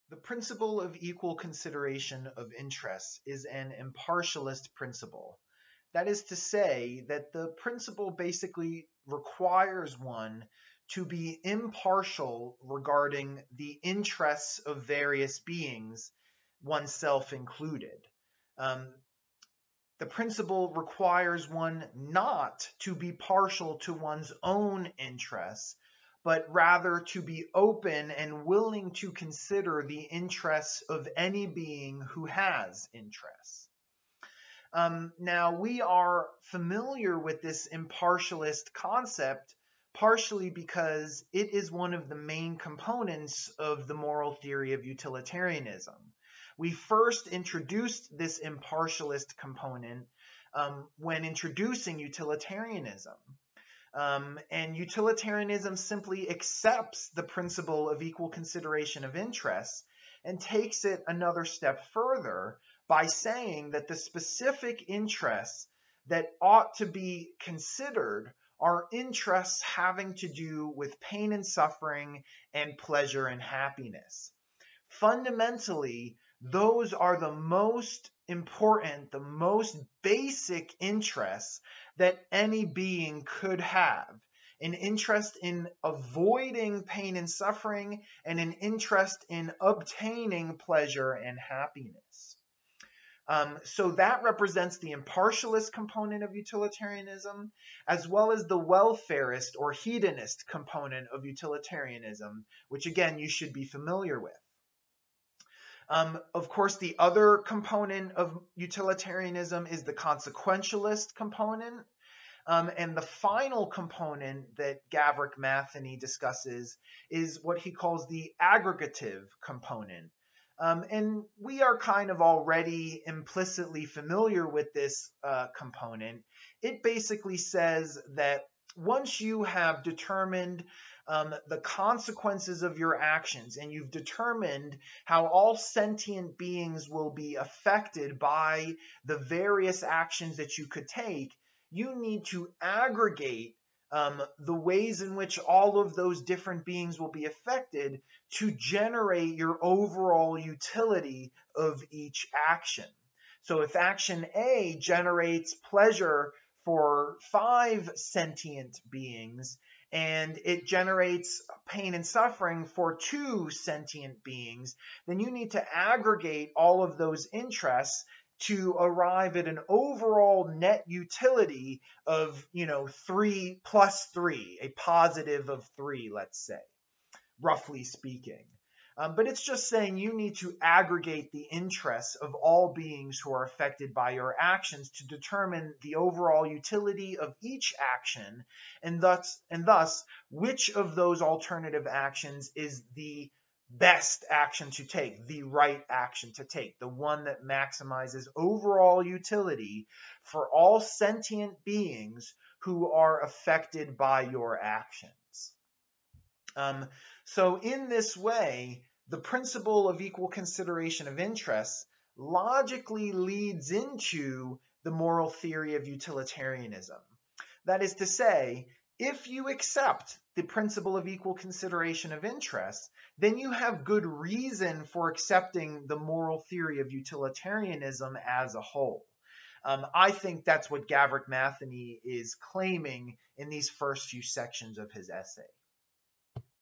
The principle of equal consideration of interests is an impartialist principle. That is to say that the principle basically requires one to be impartial regarding the interests of various beings, oneself included. Um, the principle requires one not to be partial to one's own interests, but rather to be open and willing to consider the interests of any being who has interests. Now, we are familiar with this impartialist concept partially because it is one of the main components of the moral theory of utilitarianism. We first introduced this impartialist component when introducing utilitarianism. And utilitarianism simply accepts the principle of equal consideration of interests and takes it another step further by saying that the specific interests that ought to be considered are interests having to do with pain and suffering and pleasure and happiness. Fundamentally, those are the most important, the most basic interests that any being could have. An interest in avoiding pain and suffering, and an interest in obtaining pleasure and happiness. So that represents the impartialist component of utilitarianism, as well as the welfarist or hedonist component of utilitarianism, which again you should be familiar with. Of course, the other component of utilitarianism is the consequentialist component. And the final component that Gavrik Matheny discusses is what he calls the aggregative component. And we are kind of already implicitly familiar with this component. It basically says that once you have determined the consequences of your actions and you've determined how all sentient beings will be affected by the various actions that you could take, you need to aggregate the ways in which all of those different beings will be affected to generate your overall utility of each action. So if action A generates pleasure for 5 sentient beings, and it generates pain and suffering for 2 sentient beings, then you need to aggregate all of those interests to arrive at an overall net utility of, 3 plus 3, a positive of 3, let's say, roughly speaking. But it's just saying you need to aggregate the interests of all beings who are affected by your actions to determine the overall utility of each action, and thus which of those alternative actions is the best action to take, the right action to take, the one that maximizes overall utility for all sentient beings who are affected by your actions. So in this way, the principle of equal consideration of interests logically leads into the moral theory of utilitarianism. That is to say, if you accept the principle of equal consideration of interests, then you have good reason for accepting the moral theory of utilitarianism as a whole. I think that's what Gavrik Matheny is claiming in these first few sections of his essay.